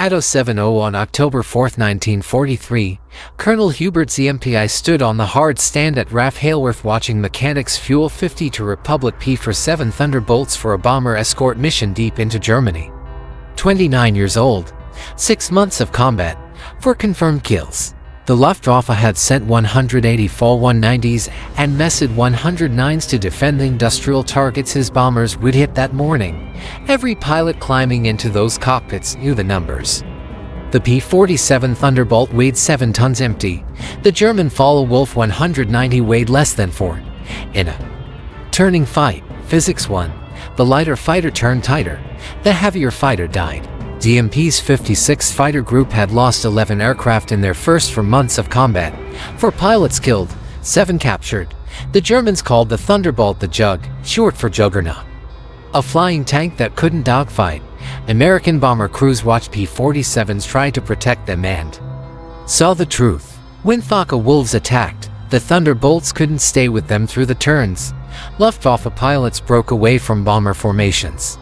At 07:00 on October 4, 1943, Colonel Hubert Zemke stood on the hard stand at RAF Hailworth watching mechanics fuel 52 Republic P-47 Thunderbolts for a bomber escort mission deep into Germany. 29 years old, 6 months of combat, 4 confirmed kills. The Luftwaffe had sent 180 Fall 190s and Messed 109s to defend the industrial targets his bombers would hit that morning. Every pilot climbing into those cockpits knew the numbers. The P-47 Thunderbolt weighed 7 tons empty. The German Focke-Wulf 190 weighed less than 4. In a turning fight, Physics 1, the lighter fighter turned tighter. The heavier fighter died. Zemke's 56th Fighter Group had lost 11 aircraft in their first 4 months of combat. 4 pilots killed, 7 captured. The Germans called the Thunderbolt the Jug, short for juggernaut. A flying tank that couldn't dogfight. American bomber crews watched P-47s try to protect them and saw the truth. When Focke-Wulfs attacked, the Thunderbolts couldn't stay with them through the turns. Luftwaffe pilots broke away from bomber formations.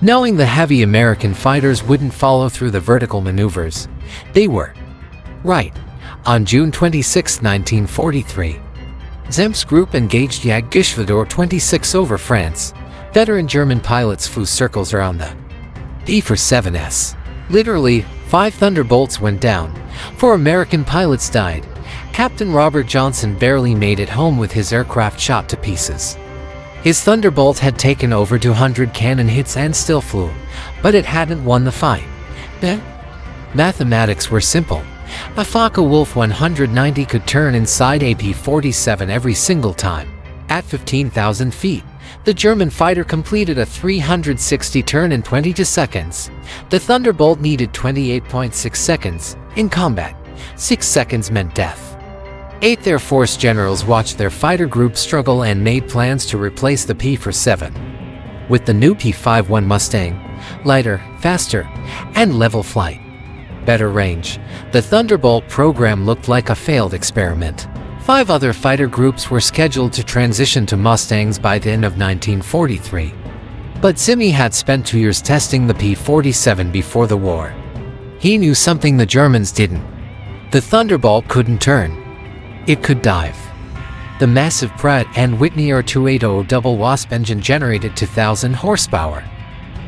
Knowing the heavy American fighters wouldn't follow through the vertical maneuvers, they were right. On June 26, 1943, Zemke's group engaged Jagdgeschwader 26 over France. Veteran German pilots flew circles around the P-47s. Literally, 5 Thunderbolts went down. 4 American pilots died. Captain Robert Johnson barely made it home with his aircraft shot to pieces. His Thunderbolt had taken over 200 cannon hits and still flew, but it hadn't won the fight. The mathematics were simple. A Focke-Wulf 190 could turn inside a P-47 every single time. At 15,000 feet, the German fighter completed a 360 turn in 22 seconds. The Thunderbolt needed 28.6 seconds. In combat, 6 seconds meant death. 8th Air Force generals watched their fighter group struggle and made plans to replace the P-47 with the new P-51 Mustang, lighter, faster, and level flight. Better range. The Thunderbolt program looked like a failed experiment. 5 other fighter groups were scheduled to transition to Mustangs by the end of 1943. But Zemke had spent 2 years testing the P-47 before the war. He knew something the Germans didn't. The Thunderbolt couldn't turn. It could dive. The massive Pratt & Whitney R280 double Wasp engine generated 2,000 horsepower.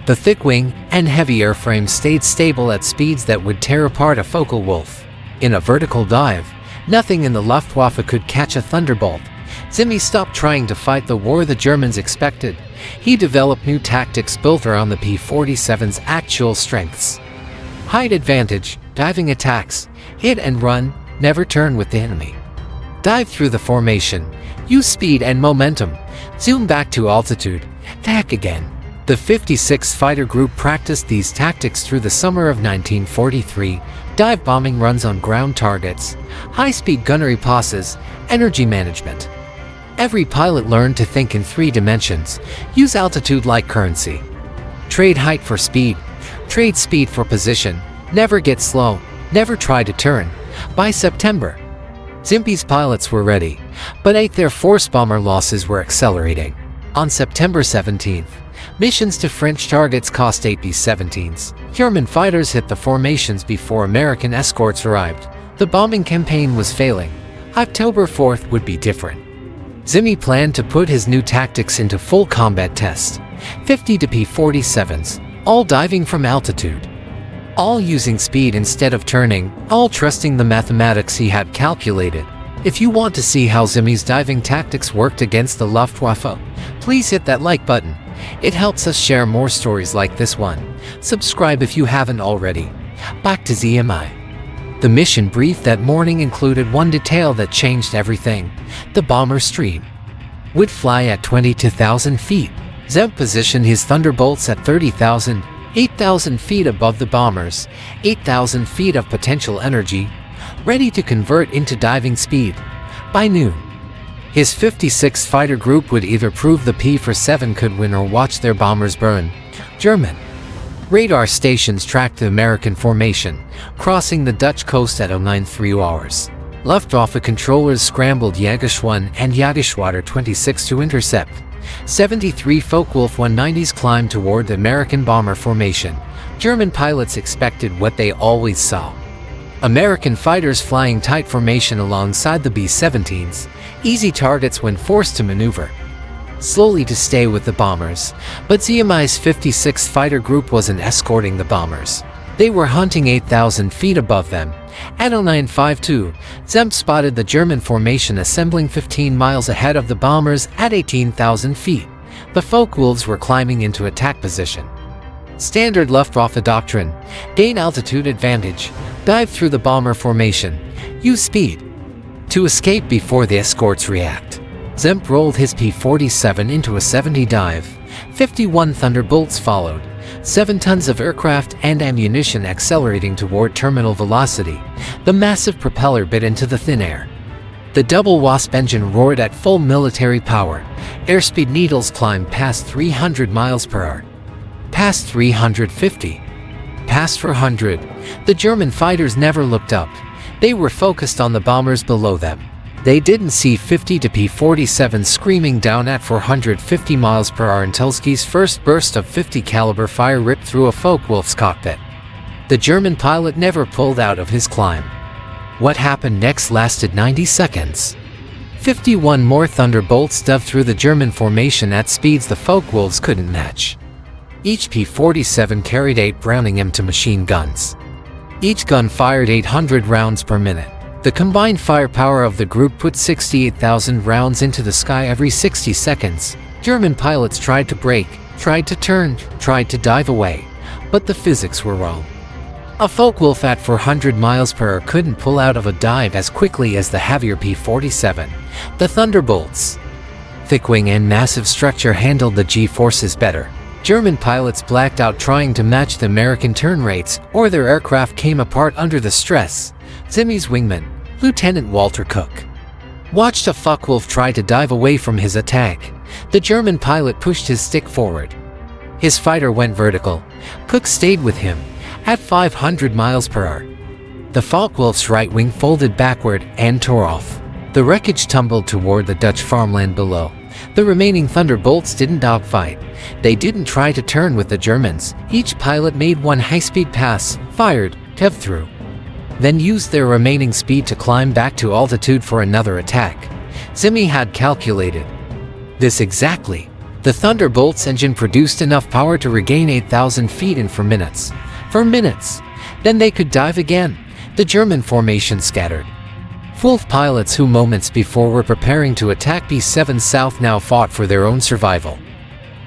The thick wing and heavy airframe stayed stable at speeds that would tear apart a Focke-Wulf. In a vertical dive, nothing in the Luftwaffe could catch a Thunderbolt. Zemke stopped trying to fight the war the Germans expected. He developed new tactics built around the P-47's actual strengths. Height advantage, diving attacks, hit and run, never turn with the enemy. Dive through the formation, use speed and momentum, zoom back to altitude, attack again. The 56th Fighter Group practiced these tactics through the summer of 1943, dive bombing runs on ground targets, high-speed gunnery passes, energy management. Every pilot learned to think in 3 dimensions, use altitude like currency. Trade height for speed, trade speed for position, never get slow, never try to turn. By September, Zemke's pilots were ready, but 8th Air Force bomber losses were accelerating. On September 17th, missions to French targets cost 8 P-17s. German fighters hit the formations before American escorts arrived. The bombing campaign was failing. October 4th would be different. Zemke planned to put his new tactics into full combat test. 50 to P-47s, all diving from altitude. All using speed instead of turning, all trusting the mathematics he had calculated. If you want to see how Zemke's diving tactics worked against the Luftwaffe, please hit that like button. It helps us share more stories like this one. Subscribe if you haven't already. Back to Zemke. The mission brief that morning included one detail that changed everything. The bomber stream would fly at 22,000 feet. Zemke positioned his Thunderbolts at 30,000, 8,000 feet above the bombers, 8,000 feet of potential energy, ready to convert into diving speed. By noon, his 56th Fighter Group would either prove the P-47 could win or watch their bombers burn. German radar stations tracked the American formation, crossing the Dutch coast at 09:30 hours. Luftwaffe controllers scrambled Jägerschwan and Jagdgeschwader 26 to intercept. 73 Focke-Wulf 190s climbed toward the American bomber formation. German pilots expected what they always saw. American fighters flying tight formation alongside the B-17s, easy targets when forced to maneuver slowly to stay with the bombers, but Zemke's 56th Fighter Group wasn't escorting the bombers. They were hunting 8,000 feet above them. At 0952, Zemke spotted the German formation assembling 15 miles ahead of the bombers at 18,000 feet. The Focke-Wulfs were climbing into attack position. Standard Luftwaffe doctrine: gain altitude advantage, dive through the bomber formation, use speed to escape before the escorts react. Zemke rolled his P-47 into a 70 dive. 51 Thunderbolts followed, 7 tons of aircraft and ammunition accelerating toward terminal velocity. The massive propeller bit into the thin air. The double Wasp engine roared at full military power. Airspeed needles climbed past 300 miles per hour. Past 350. Past 400. The German fighters never looked up. They were focused on the bombers below them. They didn't see 50 to P-47 screaming down at 450 miles per hour until Ski's first burst of 50 caliber fire ripped through a Focke-Wulf's cockpit. The German pilot never pulled out of his climb. What happened next lasted 90 seconds. 51 more Thunderbolts dove through the German formation at speeds the Focke-Wulfs couldn't match. Each P-47 carried 8 Browning M2 machine guns. Each gun fired 800 rounds per minute. The combined firepower of the group put 68,000 rounds into the sky every 60 seconds. German pilots tried to brake, tried to turn, tried to dive away, but the physics were wrong. A Focke-Wulf at 400 miles per hour couldn't pull out of a dive as quickly as the heavier P-47. The Thunderbolts' thick wing and massive structure handled the G-forces better. German pilots blacked out trying to match the American turn rates, or their aircraft came apart under the stress. Zemke's wingman, Lieutenant Walter Cook, watched a Focke-Wulf try to dive away from his attack. The German pilot pushed his stick forward. His fighter went vertical. Cook stayed with him at 500 miles per hour. The Focke-Wulf's right wing folded backward and tore off. The wreckage tumbled toward the Dutch farmland below. The remaining Thunderbolts didn't dogfight. They didn't try to turn with the Germans. Each pilot made one high-speed pass, fired, dove through, then used their remaining speed to climb back to altitude for another attack. Zemke had calculated this exactly. The Thunderbolt's engine produced enough power to regain 8,000 feet in 4 minutes. For minutes. Then they could dive again. The German formation scattered. Wulf pilots who moments before were preparing to attack B-7 South now fought for their own survival.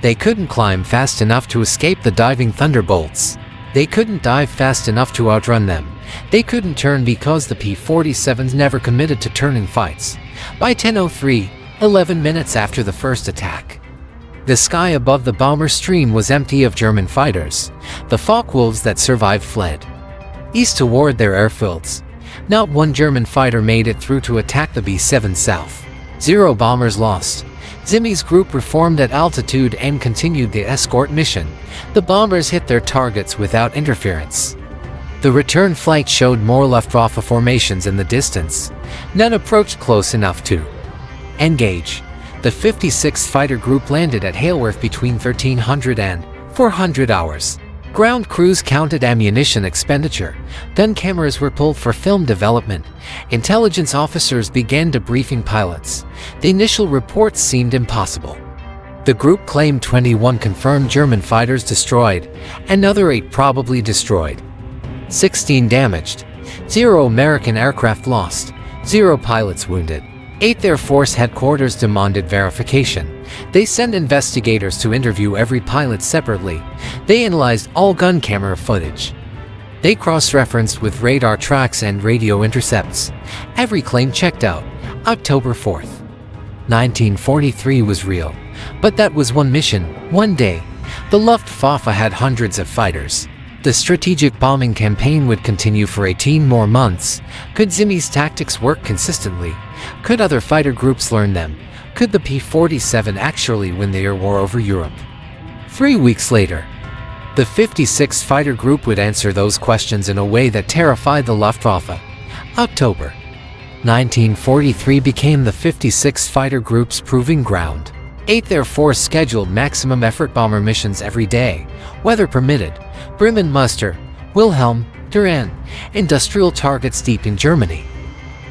They couldn't climb fast enough to escape the diving Thunderbolts. They couldn't dive fast enough to outrun them. They couldn't turn because the P-47s never committed to turning fights. By 10:03, 11 minutes after the first attack, the sky above the bomber stream was empty of German fighters. The Focke-Wulfs that survived fled east toward their airfields. Not one German fighter made it through to attack the B-7 South. 0 bombers lost. Zemke's group reformed at altitude and continued the escort mission. The bombers hit their targets without interference. The return flight showed more Luftwaffe formations in the distance. None approached close enough to engage. The 56th Fighter Group landed at Haleworth between 1300 and 400 hours. Ground crews counted ammunition expenditure. Gun cameras were pulled for film development. Intelligence officers began debriefing pilots. The initial reports seemed impossible. The group claimed 21 confirmed German fighters destroyed, another 8 probably destroyed, 16 damaged, 0 American aircraft lost, 0 pilots wounded. 8th Air Force headquarters demanded verification. They sent investigators to interview every pilot separately. They analyzed all gun camera footage. They cross-referenced with radar tracks and radio intercepts. Every claim checked out. October 4th, 1943 was real. But that was one mission, one day. The Luftwaffe had hundreds of fighters. The strategic bombing campaign would continue for 18 more months. Could Zemke's tactics work consistently? Could other fighter groups learn them? Could the P-47 actually win the air war over Europe? 3 weeks later, the 56th Fighter Group would answer those questions in a way that terrified the Luftwaffe. October 1943 became the 56th Fighter Group's proving ground. 8th Air Force scheduled maximum effort bomber missions every day, weather permitted. Bremen Muster, Wilhelm, Duran, industrial targets deep in Germany.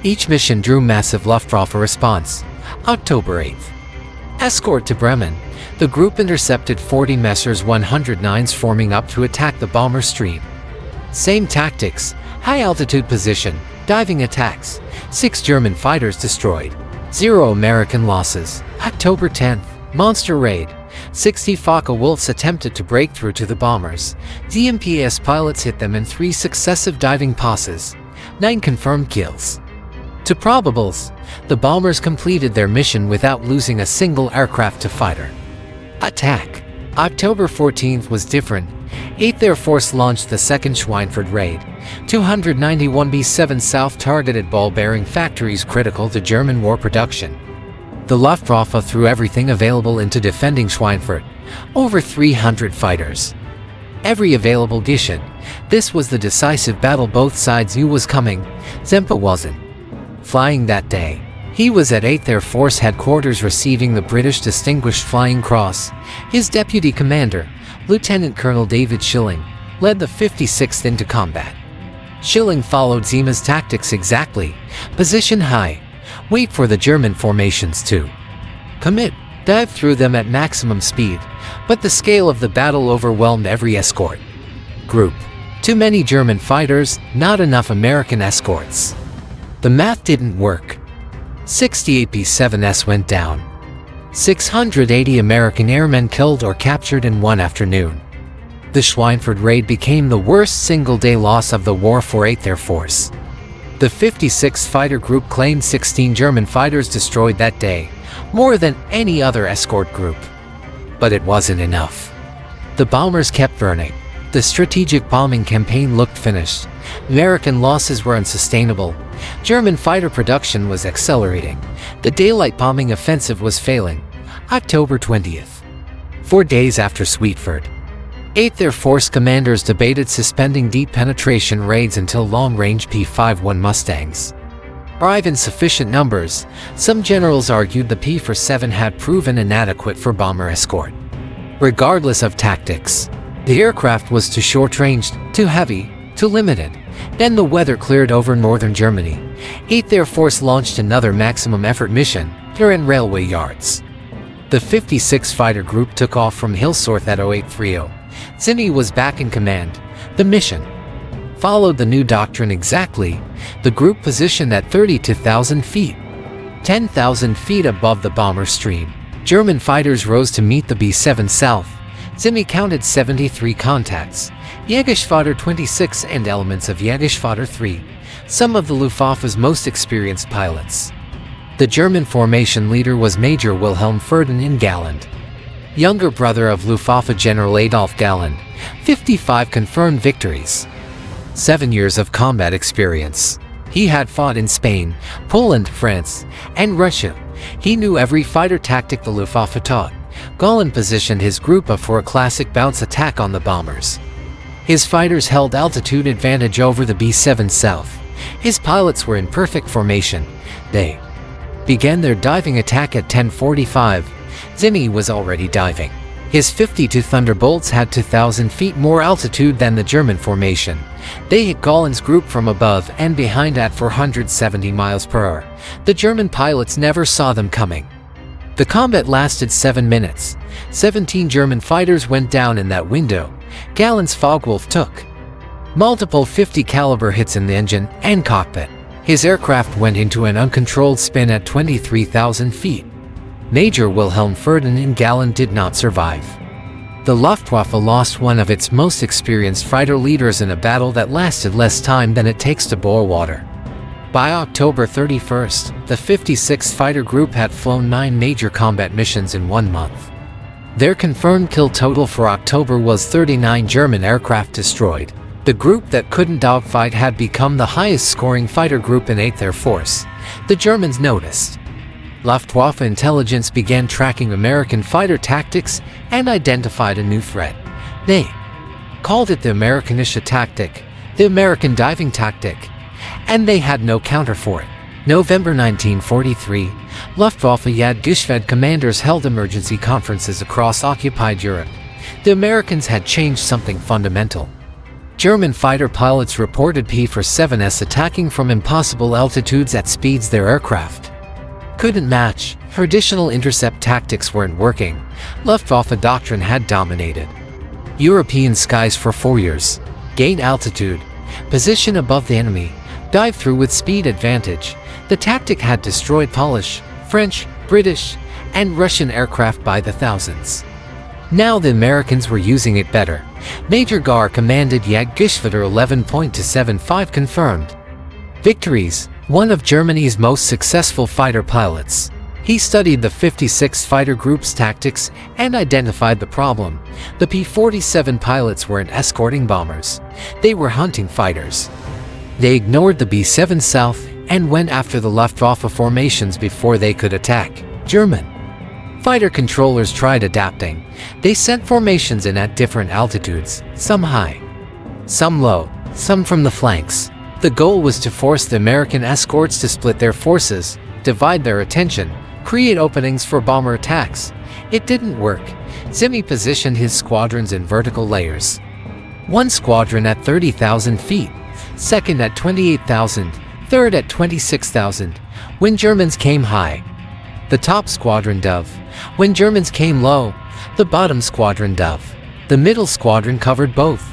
Each mission drew massive Luftwaffe response. October 8th. Escort to Bremen. The group intercepted 40 Messers 109s forming up to attack the bomber stream. Same tactics, high altitude position, diving attacks. 6 German fighters destroyed. 0 American losses. October 10th. Monster raid. 60 Focke-Wulfs attempted to break through to the bombers. ZMPS pilots hit them in 3 successive diving passes. 9 confirmed kills. To probables, the bombers completed their mission without losing a single aircraft to fighter. Attack. October 14th was different. 8th Air Force launched the second Schweinfurt raid. 291 B-7 South targeted ball-bearing factories critical to German war production. The Luftwaffe threw everything available into defending Schweinfurt. Over 300 fighters. Every available mission. This was the decisive battle both sides knew was coming. Zemke wasn't flying that day. He was at 8th Air Force headquarters receiving the British Distinguished Flying Cross. His deputy commander, Lieutenant Colonel David Schilling, led the 56th into combat. Schilling followed Zemke's tactics exactly. Position high. Wait for the German formations to commit. Dive through them at maximum speed. But the scale of the battle overwhelmed every escort group. Too many German fighters, not enough American escorts. The math didn't work. 68 B-7s went down. 680 American airmen killed or captured in one afternoon. The Schweinfurt raid became the worst single-day loss of the war for 8th Air Force. The 56th Fighter Group claimed 16 German fighters destroyed that day, more than any other escort group. But it wasn't enough. The bombers kept burning. The strategic bombing campaign looked finished. American losses were unsustainable. German fighter production was accelerating. The daylight bombing offensive was failing. October 20th. 4 days after Schweinfurt, 8th Air Force commanders debated suspending deep penetration raids until long-range P-51 Mustangs arrive in sufficient numbers. Some generals argued the P-47 had proven inadequate for bomber escort. Regardless of tactics, the aircraft was too short-ranged, too heavy, too limited. Then the weather cleared over northern Germany. 8th Air Force launched another maximum effort mission, Turin railway yards. The 56th Fighter Group took off from Hilsorth at 0830. Zemke was back in command. The mission followed the new doctrine exactly. The group positioned at 32,000 feet, 10,000 feet above the bomber stream. German fighters rose to meet the B-7 South. Zemke counted 73 contacts, Jägerschwader 26 and elements of Jägerschwader 3, some of the Luftwaffe's most experienced pilots. The German formation leader was Major Wilhelm Ferdinand Galland, younger brother of Luftwaffe General Adolf Galland. 55 confirmed victories. 7 years of combat experience. He had fought in Spain, Poland, France, and Russia. He knew every fighter tactic the Luftwaffe taught. Galland positioned his group up for a classic bounce attack on the bombers. His fighters held altitude advantage over the B-7 South. His pilots were in perfect formation. They began their diving attack at 10:45. Zemke was already diving. His 52 Thunderbolts had 2,000 feet more altitude than the German formation. They hit Galland's group from above and behind at 470 miles per hour. The German pilots never saw them coming. The combat lasted 7 minutes. 17 German fighters went down in that window. Galland's Focke-Wulf took multiple 50 caliber hits in the engine and cockpit. His aircraft went into an uncontrolled spin at 23,000 feet. Major Wilhelm Ferdinand Galland did not survive. The Luftwaffe lost one of its most experienced fighter leaders in a battle that lasted less time than it takes to boil water. By October 31st, the 56th Fighter Group had flown 9 major combat missions in 1 month. Their confirmed kill total for October was 39 German aircraft destroyed. The group that couldn't dogfight had become the highest-scoring fighter group in 8th Air Force. The Germans noticed. Luftwaffe intelligence began tracking American fighter tactics and identified a new threat. They called it the Amerikanische tactic, the American diving tactic, and they had no counter for it. November 1943, Luftwaffe Jagdgeschwader commanders held emergency conferences across occupied Europe. The Americans had changed something fundamental. German fighter pilots reported P-47s attacking from impossible altitudes at speeds their aircraft couldn't match. Traditional intercept tactics weren't working. Luftwaffe doctrine had dominated European skies for 4 years. Gain altitude, position above the enemy, dive through with speed advantage. The tactic had destroyed Polish, French, British, and Russian aircraft by the thousands. Now the Americans were using it better. Major Gar commanded Jagdgeschwader 11.275 confirmed victories, one of Germany's most successful fighter pilots. He studied the 56th Fighter Group's tactics and identified the problem. The P-47 pilots weren't escorting bombers. They were hunting fighters. They ignored the B-7 South and went after the Luftwaffe formations before they could attack. German fighter controllers tried adapting. They sent formations in at different altitudes, some high, some low, some from the flanks. The goal was to force the American escorts to split their forces, divide their attention, create openings for bomber attacks. It didn't work. Zemke positioned his squadrons in vertical layers. One squadron at 30,000 feet, second at 28,000, third at 26,000. When Germans came high, the top squadron dove. When Germans came low, the bottom squadron dove. The middle squadron covered both.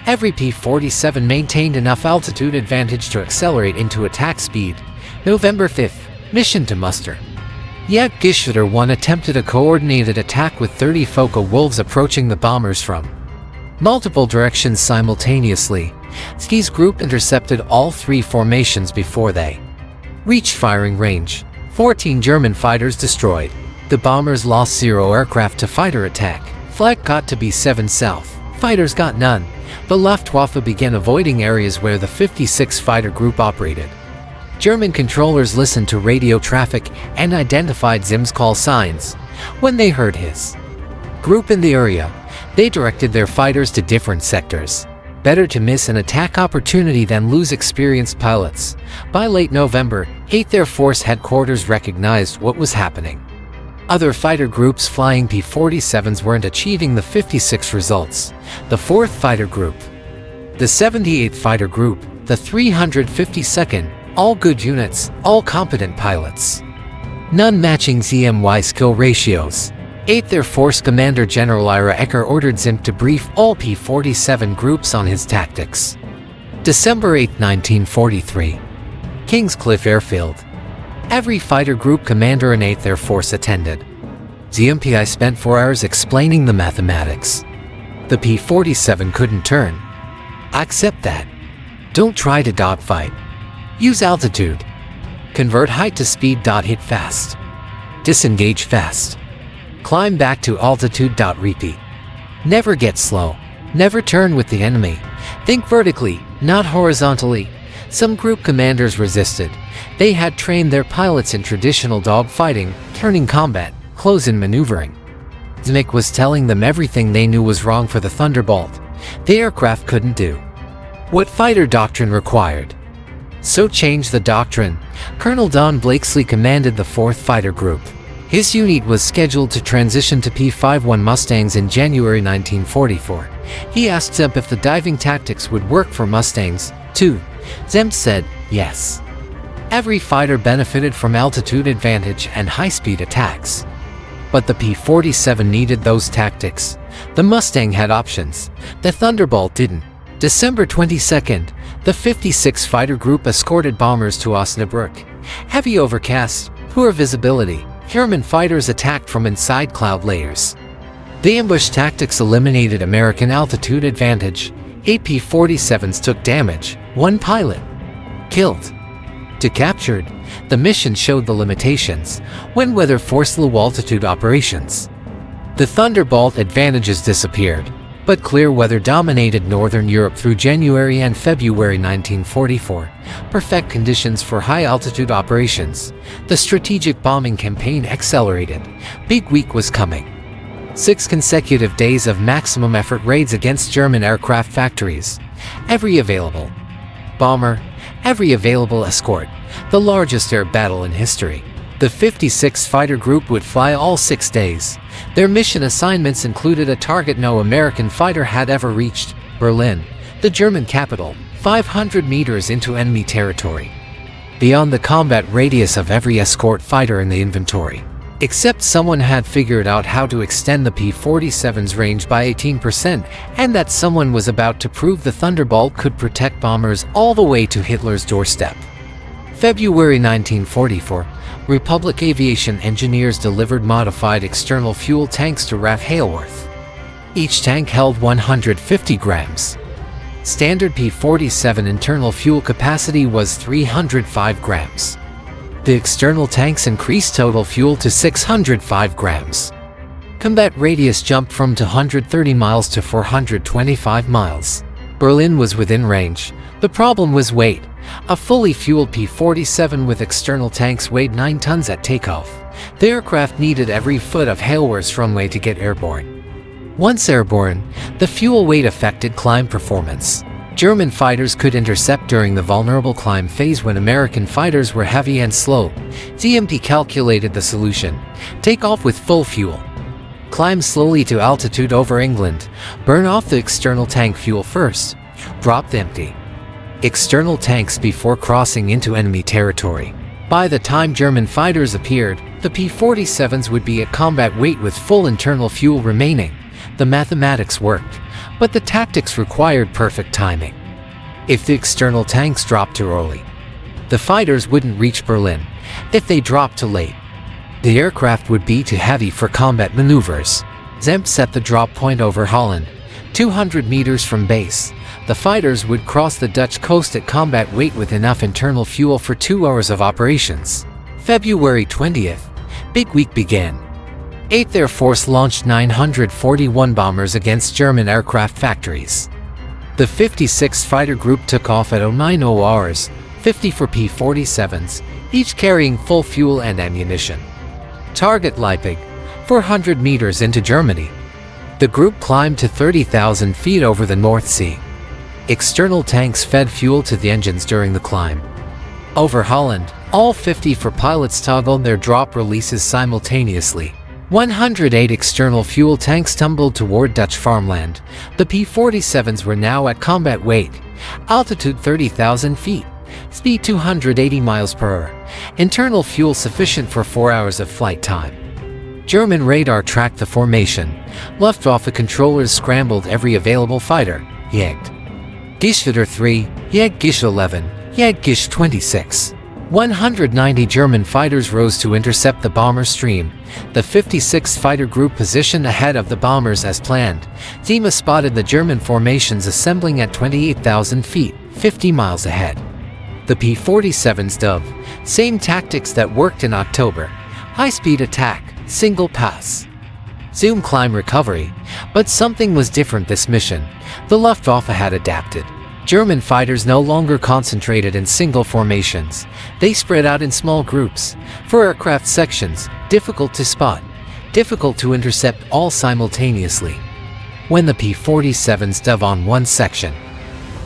Every P-47 maintained enough altitude advantage to accelerate into attack speed. November 5th, mission to muster. Jagdgeschwader 1 attempted a coordinated attack with 30 Focke-Wulfs approaching the bombers from multiple directions simultaneously. Zemke's group intercepted all 3 formations before they reached firing range. 14 German fighters destroyed. The bombers lost 0 aircraft to fighter attack. Flak got to B-7 South. Fighters got none. The Luftwaffe began avoiding areas where the 56th Fighter Group operated. German controllers listened to radio traffic and identified Zemke's call signs. When they heard his group in the area, they directed their fighters to different sectors. Better to miss an attack opportunity than lose experienced pilots. By late November, 8th Air Force headquarters recognized what was happening. Other fighter groups flying P-47s weren't achieving the 56 results. The 4th Fighter Group, the 78th Fighter Group, the 352nd, all good units, all competent pilots. None matching ZMY skill ratios. 8th Air Force Commander General Ira Ecker ordered Zemke to brief all P-47 groups on his tactics. December 8, 1943. Kingscliff Airfield. Every fighter group commander in 8th Air Force attended. Zemke spent 4 hours explaining the mathematics. The P-47 couldn't turn. Accept that. Don't try to dogfight. Use altitude. Convert height to speed. Hit fast. Disengage fast. Climb back to altitude. Repeat. Never get slow. Never turn with the enemy. Think vertically, not horizontally. Some group commanders resisted. They had trained their pilots in traditional dogfighting, turning combat, close-in maneuvering. Zemke was telling them everything they knew was wrong for the Thunderbolt. The aircraft couldn't do what fighter doctrine required. So changed the doctrine. Colonel Don Blakesley commanded the 4th Fighter Group. His unit was scheduled to transition to P-51 Mustangs in January 1944. He asked Zemke if the diving tactics would work for Mustangs, too. Zemke said, yes. Every fighter benefited from altitude advantage and high-speed attacks. But the P-47 needed those tactics. The Mustang had options. The Thunderbolt didn't. December 22nd, the 56th Fighter Group escorted bombers to Osnabrück. Heavy overcast, poor visibility. German fighters attacked from inside cloud layers. The ambush tactics eliminated American altitude advantage. 8 P-47s took damage, 1 pilot killed. To captured, the mission showed the limitations when weather forced low altitude operations. The Thunderbolt advantages disappeared, but clear weather dominated Northern Europe through January and February 1944. Perfect conditions for high-altitude operations. The strategic bombing campaign accelerated. Big week was coming. 6 consecutive days of maximum effort raids against German aircraft factories. Every available bomber, every available escort. The largest air battle in history. The 56th Fighter Group would fly all 6 days. Their mission assignments included a target no American fighter had ever reached: Berlin, the German capital, 500 meters into enemy territory, beyond the combat radius of every escort fighter in the inventory. Except someone had figured out how to extend the P-47's range by 18%, and that someone was about to prove the Thunderbolt could protect bombers all the way to Hitler's doorstep. February 1944, Republic aviation engineers delivered modified external fuel tanks to RAF Hailworth. Each tank held 150 grams. Standard P-47 internal fuel capacity was 305 grams. The external tanks increased total fuel to 605 grams. Combat radius jumped from 230 miles to 425 miles. Berlin was within range. The problem was weight. A fully fueled P-47 with external tanks weighed 9 tons at takeoff. The aircraft needed every foot of Hailworth's runway to get airborne. Once airborne, the fuel weight affected climb performance. German fighters could intercept during the vulnerable climb phase when American fighters were heavy and slow. Zemke calculated the solution: take off with full fuel, climb slowly to altitude over England, burn off the external tank fuel first, drop empty external tanks before crossing into enemy territory. By the time German fighters appeared, the P-47s would be at combat weight with full internal fuel remaining. The mathematics worked, but the tactics required perfect timing. If the external tanks dropped too early, the fighters wouldn't reach Berlin. If they dropped too late, the aircraft would be too heavy for combat maneuvers. Zemke set the drop point over Holland, 200 meters from base. The fighters would cross the Dutch coast at combat weight with enough internal fuel for 2 hours of operations. February 20th, Big Week began. 8th Air Force launched 941 bombers against German aircraft factories. The 56th Fighter Group took off at 09:00 hours, 50 for P-47s, each carrying full fuel and ammunition. Target Leipzig, 400 meters into Germany. The group climbed to 30,000 feet over the North Sea. External tanks fed fuel to the engines during the climb. Over Holland, all 50 for pilots toggled their drop releases simultaneously. 108 external fuel tanks tumbled toward Dutch farmland. The P-47s were now at combat weight. Altitude 30,000 feet. Speed 280 miles per hour. Internal fuel sufficient for 4 hours of flight time. German radar tracked the formation. Luftwaffe controllers scrambled every available fighter. Jagdgeschwader 3, Jagdgeschwader 11, Jagdgeschwader 26. 190 German fighters rose to intercept the bomber stream. The 56th Fighter Group positioned ahead of the bombers as planned. Zemke spotted the German formations assembling at 28,000 feet, 50 miles ahead. The P-47's dove. Same tactics that worked in October. High-speed attack, single pass, zoom climb recovery. But something was different this mission. The Luftwaffe had adapted. German fighters no longer concentrated in single formations. They spread out in small groups. For aircraft sections, difficult to spot, difficult to intercept all simultaneously. When the P-47s dove on one section,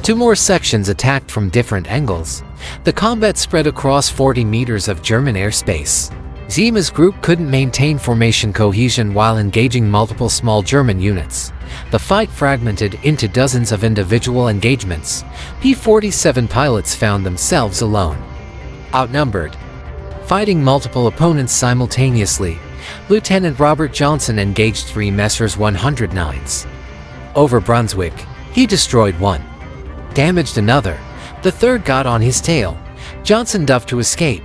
2 more sections attacked from different angles. The combat spread across 40 meters of German airspace. Zemke's group couldn't maintain formation cohesion while engaging multiple small German units. The fight fragmented into dozens of individual engagements. P-47 pilots found themselves alone, outnumbered, fighting multiple opponents simultaneously. Lieutenant Robert Johnson engaged 3 Messers 109s. Over Brunswick, he destroyed one, damaged another. The third got on his tail. Johnson dove to escape.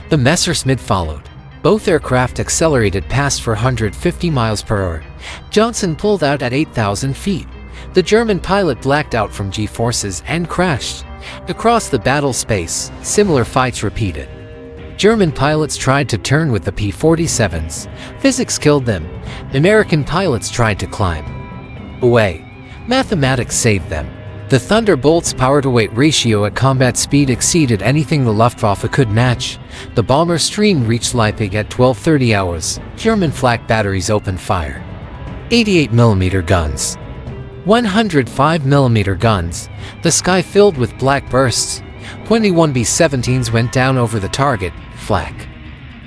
The Messerschmitt followed. Both aircraft accelerated past 450 miles per hour. Johnson pulled out at 8,000 feet. The German pilot blacked out from G-forces and crashed. Across the battle space, similar fights repeated. German pilots tried to turn with the P-47s. Physics killed them. American pilots tried to climb away. Mathematics saved them. The Thunderbolt's power-to-weight ratio at combat speed exceeded anything the Luftwaffe could match. The bomber stream reached Leipzig at 12:30 hours. German flak batteries opened fire. 88mm guns, 105mm guns. The sky filled with black bursts. 21 B-17s went down over the target, flak.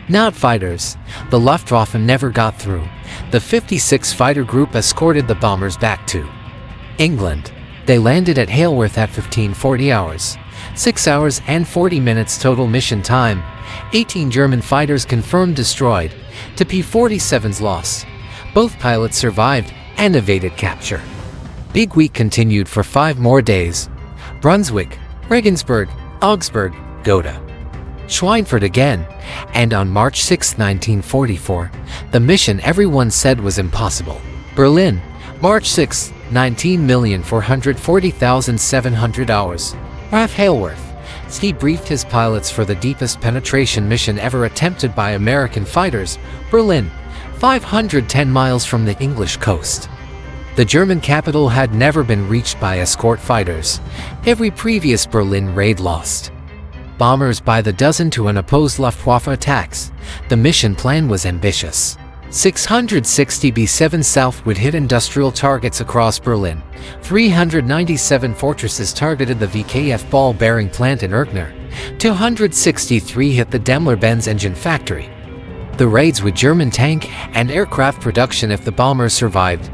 Not fighters. The Luftwaffe never got through. The 56 Fighter Group escorted the bombers back to England. They landed at Halworth at 15:40 hours. 6 hours and 40 minutes total mission time. 18 German fighters confirmed destroyed. To P-47's loss. Both pilots survived and evaded capture. Big week continued for 5 more days. Brunswick, Regensburg, Augsburg, Gotha, Schweinfurt again, and on March 6, 1944, the mission everyone said was impossible. Berlin, March 6, 19,440,700 hours. RAF Halworth. He briefed his pilots for the deepest penetration mission ever attempted by American fighters. Berlin, 510 miles from the English coast. The German capital had never been reached by escort fighters. Every previous Berlin raid lost bombers by the dozen to unopposed Luftwaffe attacks. The mission plan was ambitious. 660 B-7 South would hit industrial targets across Berlin. 397 fortresses targeted the VKF ball-bearing plant in Erkner. 263 hit the Daimler-Benz engine factory. The raids with German tank and aircraft production if the bombers survived.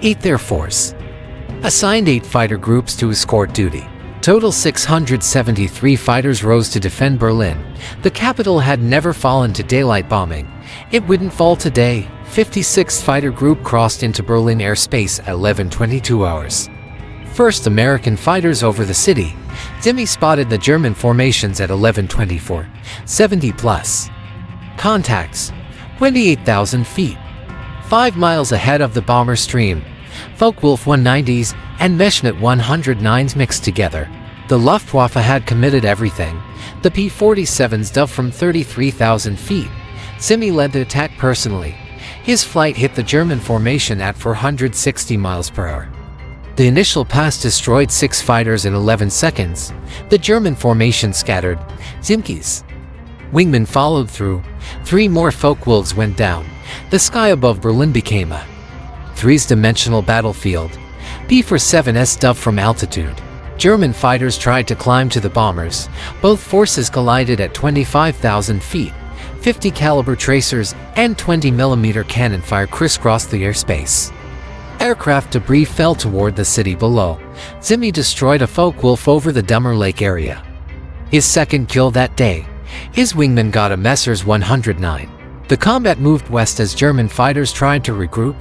8th Air Force assigned 8 fighter groups to escort duty. Total 673 fighters rose to defend Berlin. The capital had never fallen to daylight bombing. It wouldn't fall today. 56th Fighter Group crossed into Berlin airspace at 11:22 hours. First American fighters over the city. Zemke spotted the German formations at 11:24. 70 plus. Contacts. 28,000 feet. 5 miles ahead of the bomber stream. Focke-Wulf 190s and Messerschmitt 109s mixed together. The Luftwaffe had committed everything. The P-47s dove from 33,000 feet. Zemke led the attack personally. His flight hit the German formation at 460 miles per hour. The initial pass destroyed 6 fighters in 11 seconds. The German formation scattered. Zemke's wingmen followed through. 3 more Focke-Wulfs went down. The sky above Berlin became a three-dimensional battlefield. P-47s dove from altitude. German fighters tried to climb to the bombers. Both forces collided at 25,000 feet. 50 caliber tracers and 20mm cannon fire crisscrossed the airspace. Aircraft debris fell toward the city below. Zemke destroyed a Focke-Wulf over the Dummer Lake area. His second kill that day. His wingman got a Messrs 109. The combat moved west as German fighters tried to regroup.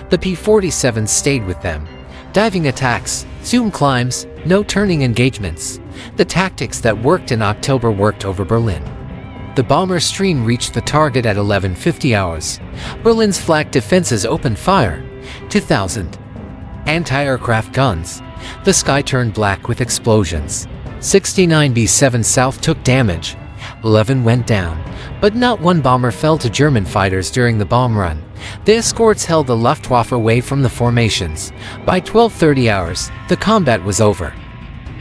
The P-47s stayed with them. Diving attacks, zoom climbs, no turning engagements. The tactics that worked in October worked over Berlin. The bomber stream reached the target at 11:50 hours. Berlin's flak defenses opened fire. 2,000 anti-aircraft guns. The sky turned black with explosions. 69 B-7 South took damage. 11 went down, but not one bomber fell to German fighters during the bomb run. The escorts held the Luftwaffe away from the formations. By 12:30 hours, the combat was over.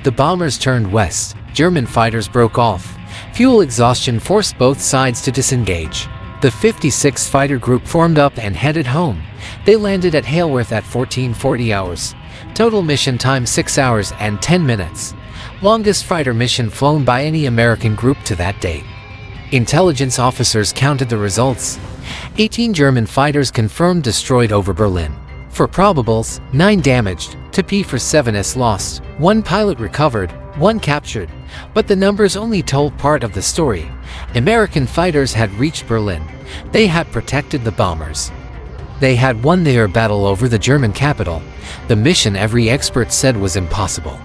The bombers turned west. German fighters broke off. Fuel exhaustion forced both sides to disengage. The 56th Fighter Group formed up and headed home. They landed at Halworth at 14:40 hours. Total mission time 6 hours and 10 minutes. Longest fighter mission flown by any American group to that date. Intelligence officers counted the results. 18 German fighters confirmed destroyed over Berlin. For probables, 9 damaged. To P-47s lost. 1 pilot recovered, 1 captured. But the numbers only told part of the story. American fighters had reached Berlin. They had protected the bombers. They had won their battle over the German capital. The mission every expert said was impossible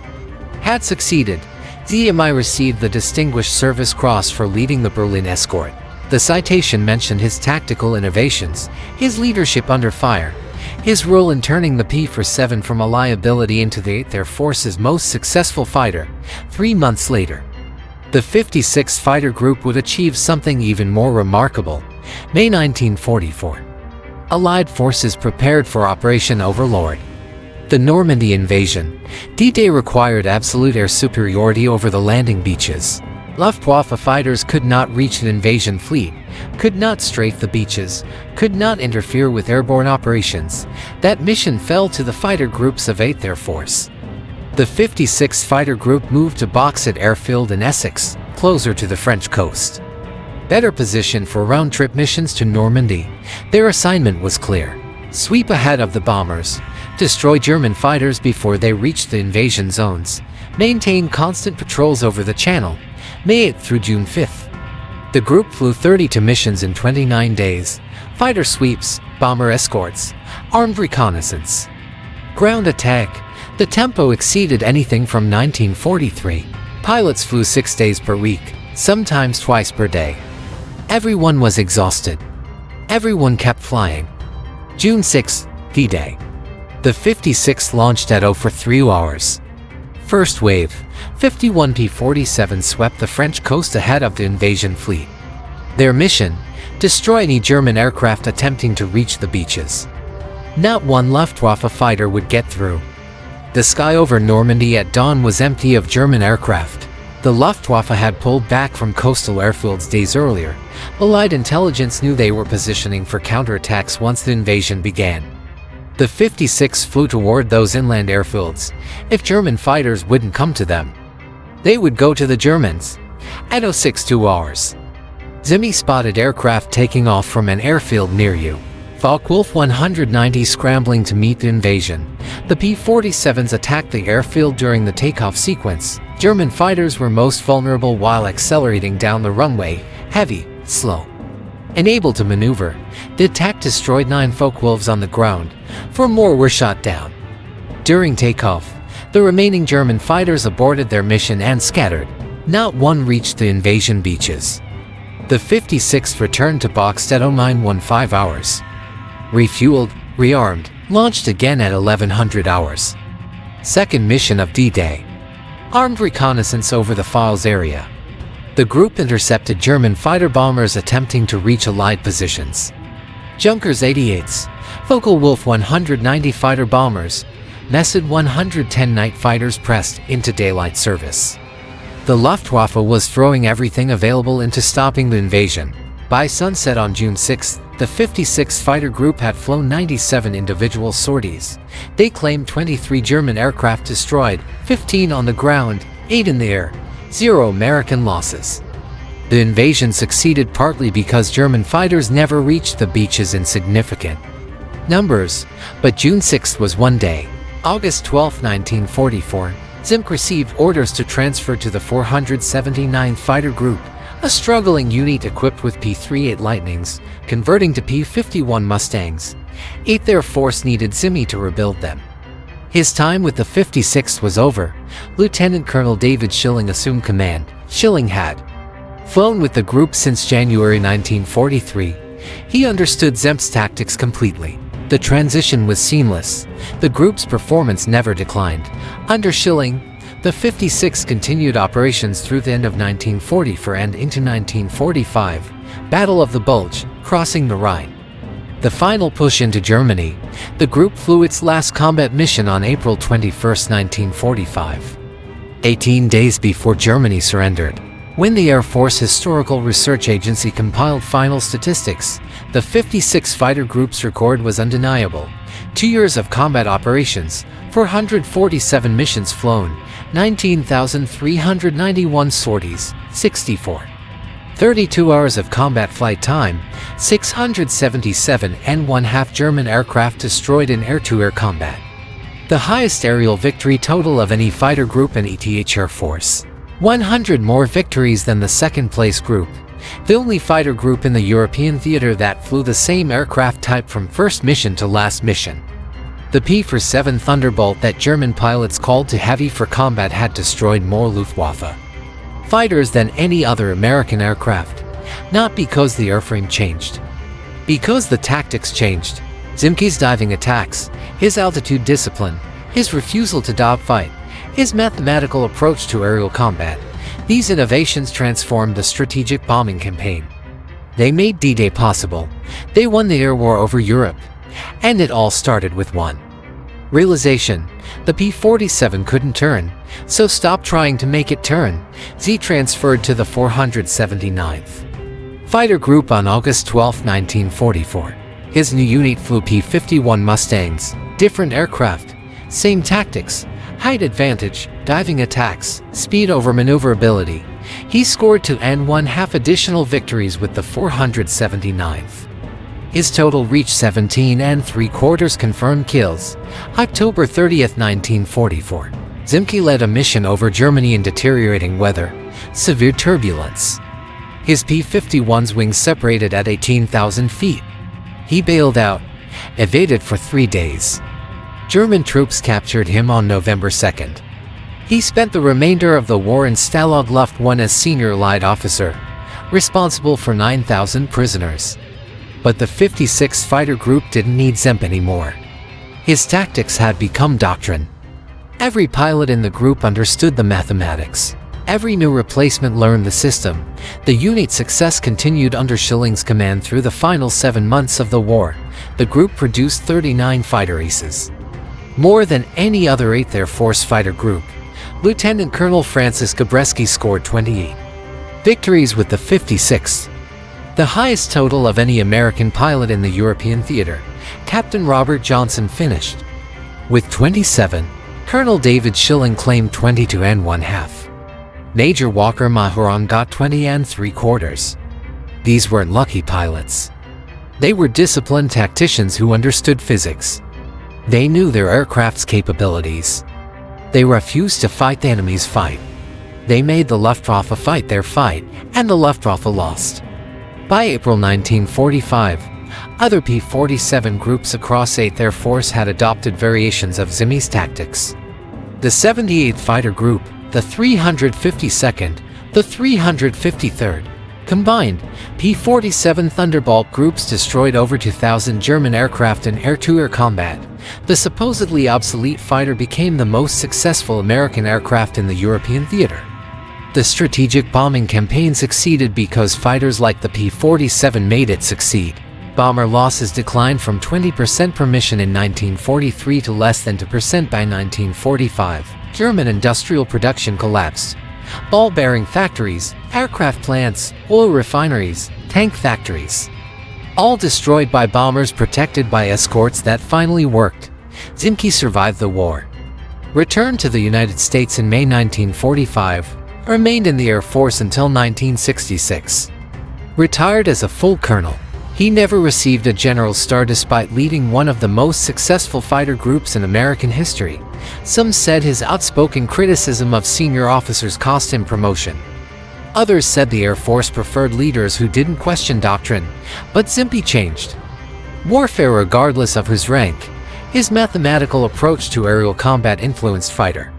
had succeeded. Zemke received the Distinguished Service Cross for leading the Berlin escort. The citation mentioned his tactical innovations, his leadership under fire, his role in turning the P-47 from a liability into the 8th Air Force's most successful fighter. 3 months later, the 56th Fighter Group would achieve something even more remarkable. May 1944. Allied forces prepared for Operation Overlord. The Normandy invasion. D-Day required absolute air superiority over the landing beaches. Luftwaffe fighters could not reach an invasion fleet, could not strafe the beaches, could not interfere with airborne operations. That mission fell to the fighter groups of 8th Air Force. The 56th Fighter Group moved to Boxed Airfield in Essex, closer to the French coast. better positioned for round-trip missions to Normandy. Their assignment was clear: sweep ahead of the bombers, destroy German fighters before they reached the invasion zones, maintain constant patrols over the Channel, May 8 through June 5. The group flew 32 missions in 29 days: fighter sweeps, bomber escorts, armed reconnaissance, ground attack. The tempo exceeded anything from 1943. Pilots flew 6 days per week, sometimes twice per day. Everyone was exhausted. Everyone kept flying. June 6, D-Day. The 56th launched at 0 for 3 hours. First wave, 51 P-47 swept the French coast ahead of the invasion fleet. Their mission: destroy any German aircraft attempting to reach the beaches. Not one Luftwaffe fighter would get through. The sky over Normandy at dawn was empty of German aircraft. The Luftwaffe had pulled back from coastal airfields days earlier. Allied intelligence knew they were positioning for counterattacks once the invasion began. The 56 flew toward those inland airfields. If German fighters wouldn't come to them, they would go to the Germans. At 06:02 hours, Zemke spotted aircraft taking off from an airfield near you. Focke-Wulf 190 scrambling to meet the invasion. The P-47s attacked the airfield during the takeoff sequence. German fighters were most vulnerable while accelerating down the runway, heavy, slow, and able to maneuver. The attack destroyed 9 Focke-Wulfs on the ground. 4 more were shot down. During takeoff, the remaining German fighters aborted their mission and scattered. Not one reached the invasion beaches. The 56th returned to Boxed at 0915 hours. Refueled, rearmed, launched again at 1100 hours. Second mission of D-Day. Armed reconnaissance over the Files area. The group intercepted German fighter bombers attempting to reach Allied positions. Junkers 88s, Focke-Wulf 190 fighter bombers, Messed 110 night fighters pressed into daylight service. The Luftwaffe was throwing everything available into stopping the invasion. By sunset on June 6, the 56th Fighter Group had flown 97 individual sorties. They claimed 23 German aircraft destroyed, 15 on the ground, 8 in the air, 0 American losses. The invasion succeeded partly because German fighters never reached the beaches in significant numbers, but June 6 was one day. August 12, 1944, Zemke received orders to transfer to the 479th Fighter Group, a struggling unit equipped with P-38 Lightnings, converting to P-51 Mustangs. 8th Air Force needed Zemke to rebuild them. His time with the 56th was over. Lieutenant Colonel David Schilling assumed command. Schilling had flown with the group since January 1943. He understood Zemke's tactics completely. The transition was seamless. The group's performance never declined. Under Schilling, the 56th continued operations through the end of 1944 and into 1945. Battle of the Bulge, crossing the Rhine. The final push into Germany. The group flew its last combat mission on April 21, 1945. 18 days before Germany surrendered. When the Air Force Historical Research Agency compiled final statistics, the 56th Fighter Group's record was undeniable. 2 years of combat operations, 447 missions flown, 19,391 sorties, 64. 32 hours of combat flight time, 677 and one-half German aircraft destroyed in air-to-air combat. The highest aerial victory total of any fighter group in ETH Air Force. 100 more victories than the second-place group. The only fighter group in the European theater that flew the same aircraft type from first mission to last mission. The P-47 Thunderbolt that German pilots called too heavy for combat had destroyed more Luftwaffe fighters than any other American aircraft. Not because the airframe changed. Because the tactics changed. Zemke's diving attacks, his altitude discipline, his refusal to dogfight, his mathematical approach to aerial combat. These innovations transformed the strategic bombing campaign. They made D-Day possible. They won the air war over Europe. And it all started with one realization: the P-47 couldn't turn, so stop trying to make it turn. Z transferred to the 479th Fighter Group on August 12, 1944. His new unit flew P-51 Mustangs, different aircraft, same tactics, Height advantage, diving attacks, speed over maneuverability. He scored 2 and 1/2 additional victories with the 479th. His total reached 17 and 3/4 confirmed kills. October 30th, 1944. Zemke led a mission over Germany in deteriorating weather, severe turbulence. His P-51's wings separated at 18,000 feet. He bailed out, evaded for 3 days. German troops captured him on November 2nd. He spent the remainder of the war in Stalag Luft 1 as senior Allied officer, responsible for 9,000 prisoners. But the 56th Fighter Group didn't need Zemke anymore. His tactics had become doctrine. Every pilot in the group understood the mathematics. Every new replacement learned the system. The unit's success continued under Schilling's command through the final 7 months of the war. The group produced 39 fighter aces, more than any other 8th Air Force fighter group. Lieutenant Colonel Francis Gabreski scored 28 victories with the 56th, the highest total of any American pilot in the European theater. Captain Robert Johnson finished with 27. Colonel David Schilling claimed 22 and 1/2. Major Walker Mahuron got 20 and 3/4. These weren't lucky pilots. They were disciplined tacticians who understood physics. They knew their aircraft's capabilities. They refused to fight the enemy's fight. They made the Luftwaffe fight their fight, and the Luftwaffe lost. By April 1945, other P-47 groups across 8th Air Force had adopted variations of Zemke's tactics. The 78th Fighter Group, the 352nd, the 353rd, combined P-47 Thunderbolt groups destroyed over 2,000 German aircraft in air-to-air combat. The supposedly obsolete fighter became the most successful American aircraft in the European theater. The strategic bombing campaign succeeded because fighters like the P-47 made it succeed. Bomber losses declined from 20% per mission in 1943 to less than 2% by 1945. German industrial production collapsed. Ball-bearing factories, aircraft plants, oil refineries, tank factories, all destroyed by bombers protected by escorts that finally worked. Zemke survived the war, returned to the United States in May 1945, remained in the Air Force until 1966. Retired as a full colonel. He never received a general star despite leading one of the most successful fighter groups in American history. Some said his outspoken criticism of senior officers cost him promotion. Others said the Air Force preferred leaders who didn't question doctrine, but Zemke changed warfare regardless of his rank. His mathematical approach to aerial combat influenced fighter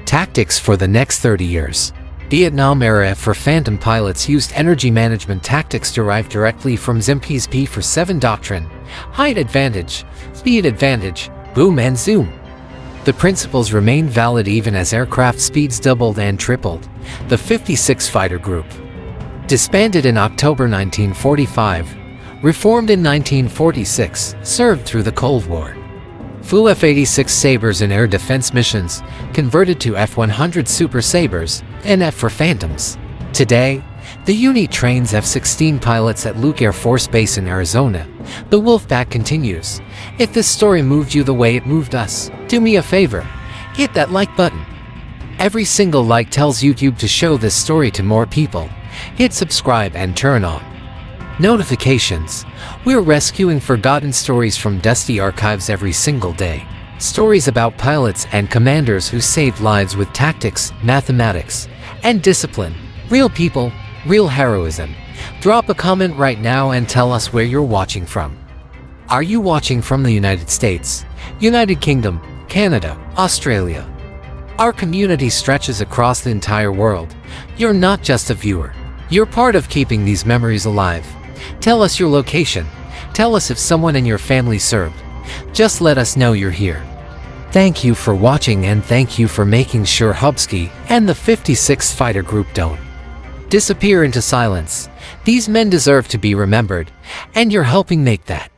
tactics for the next 30 years. Vietnam era for Phantom pilots used energy management tactics derived directly from Zemke's P-47 doctrine: height advantage, speed advantage, boom and zoom. The principles remained valid even as aircraft speeds doubled and tripled. The 56th Fighter Group, disbanded in October 1945, reformed in 1946, served through the Cold War. Flew F-86 Sabres in air defense missions, converted to F-100 Super Sabres, and F for Phantoms. Today, the unit trains F-16 pilots at Luke Air Force Base in Arizona. The Wolfpack continues. If this story moved you the way it moved us, do me a favor, hit that like button. Every single like tells YouTube to show this story to more people. Hit subscribe and turn on notifications. We're rescuing forgotten stories from dusty archives every single day. Stories about pilots and commanders who saved lives with tactics, mathematics, and discipline. Real people, real heroism. Drop a comment right now and tell us where you're watching from. Are you watching from the United States, United Kingdom, Canada, Australia? Our community stretches across the entire world. You're not just a viewer. You're part of keeping these memories alive. Tell us your location. Tell us if someone in your family served. Just let us know you're here. Thank you for watching, and thank you for making sure Hubsky and the 56th Fighter Group don't disappear into silence. These men deserve to be remembered, and you're helping make that